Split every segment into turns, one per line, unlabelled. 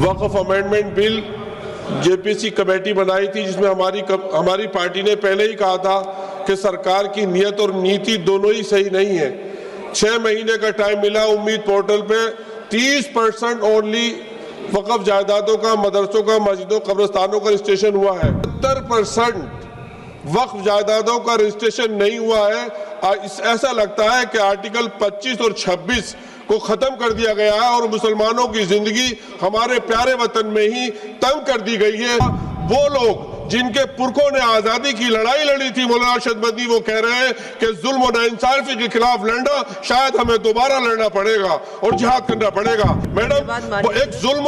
वक्फ amendment bill JPC committee बनाई थी, जिसमें हमारी पार्टी ने पहले ही कहा था कि सरकार की नीयत और नीति दोनों ही सही नहीं है। 6 महीने का टाइम मिला। उम्मीद पोर्टल पे 30% ओनली वक्फ जायदादों का, मदरसों का, मस्जिदों, कब्रिस्तानों का रजिस्ट्रेशन हुआ है। 70% वक्फ जायदादों का रजिस्ट्रेशन नहीं हुआ है। ऐसा लगता है कि आर्टिकल 25 और 26 को खत्म कर दिया गया है और मुसलमानों की जिंदगी हमारे प्यारे वतन में ही तंग कर दी गई है। वो लोग जिनके पुरखों ने आजादी की लड़ाई लड़ी थी, मौलाना अरशद मदनी, वो कह रहे हैं कि जुल्म और नाइंसाफी के खिलाफ लड़ना शायद हमें दोबारा लड़ना पड़ेगा और जिहाद करना पड़ेगा। मैडम, एक जुल्म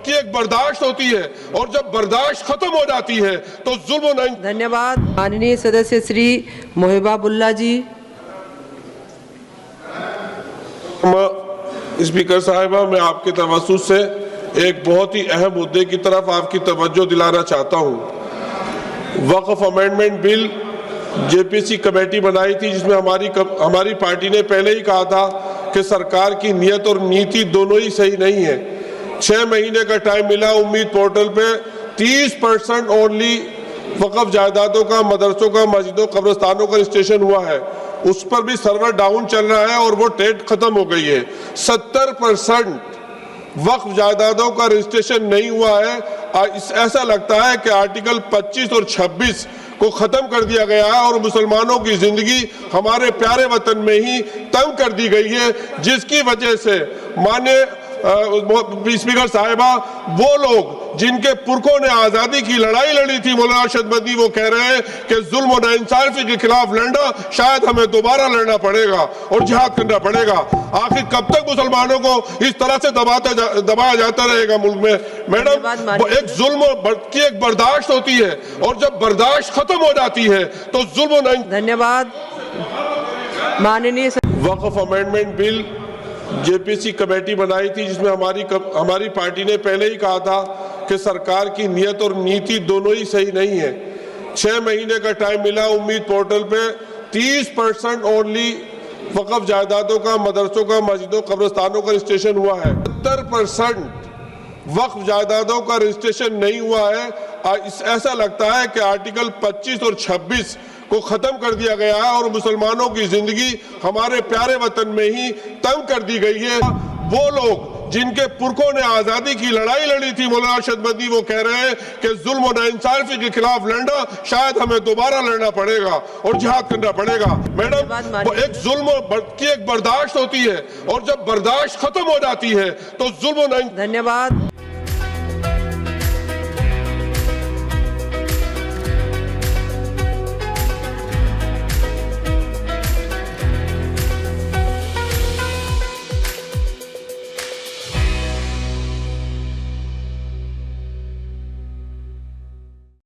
की एक बर्दाश्त होती है और जब बर्दाश्त खत्म हो जाती है तो जुल्म।
धन्यवाद। माननीय सदस्य श्री मोहिबा बुल्ला जी।
स्पीकर साहिबा, मैं आपके तवज्जुह से एक बहुत ही अहम मुद्दे की तरफ आपकी तवज्जो दिलाना चाहता हूँ। वक्फ अमेंडमेंट बिल जेपीसी कमेटी बनाई थी, जिसमें हमारी पार्टी ने पहले ही कहा था कि सरकार की नीयत और नीति दोनों ही सही नहीं है। 6 महीने का टाइम मिला। उम्मीद पोर्टल पे 30% ओनली वक्फ जायदादों का, मदरसों का, मस्जिदों, कब्रिस्तानों का रजिस्ट्रेशन हुआ है। उस पर भी सर्वर डाउन चल रहा है और वो डेट खत्म हो गई है। 70% वक्फ जायदादों का रजिस्ट्रेशन नहीं हुआ है। ऐसा लगता है कि आर्टिकल 25 और 26 को खत्म कर दिया गया है और मुसलमानों की जिंदगी हमारे प्यारे वतन में ही तंग कर दी गई है, जिसकी वजह से माननीय स्पीकर साहिबा, वो लोग जिनके पुरखों ने आजादी की लड़ाई लड़ी थी, मौलाना अरशद मदनी, वो कह रहे हैं कि जुल्म और नाइंसाफी के खिलाफ लड़ना शायद हमें दोबारा लड़ना पड़ेगा और जिहाद करना पड़ेगा। आखिर कब तक मुसलमानों को इस तरह से दबाया जाता रहेगा मुल्क में? मैडम, एक जुल्म की एक बर्दाश्त होती है और जब बर्दाश्त खत्म हो जाती है तो जुल्म।
धन्यवाद। माननीय
वक्फ अमेंडमेंट बिल जेपीसी कमेटी बनाई थी, जिसमें हमारी पार्टी ने पहले ही कहा था कि सरकार की नीयत और नीति दोनों ही सही नहीं है। 6 महीने का टाइम मिला। उम्मीद पोर्टल पे 30% ओनली वक्फ जायदादों का, मदरसों का, मस्जिदों, कब्रिस्तानों का रजिस्ट्रेशन हुआ है। 70% वक्फ जायदादों का रजिस्ट्रेशन नहीं हुआ है। ऐसा लगता है कि आर्टिकल 25 और 26 को खत्म कर दिया गया है और मुसलमानों की जिंदगी हमारे प्यारे वतन में ही तंग कर दी गई है। वो लोग जिनके पुरखों ने आजादी की लड़ाई लड़ी थी, मौलाना अरशद मदनी, वो कह रहे हैं कि जुल्म और नाइंसाफी के खिलाफ लड़ना शायद हमें दोबारा लड़ना पड़ेगा और जिहाद करना पड़ेगा। मैडम, एक जुल्म की एक बर्दाश्त होती है और जब बर्दाश्त खत्म हो जाती है तो जुल्म।
धन्यवाद।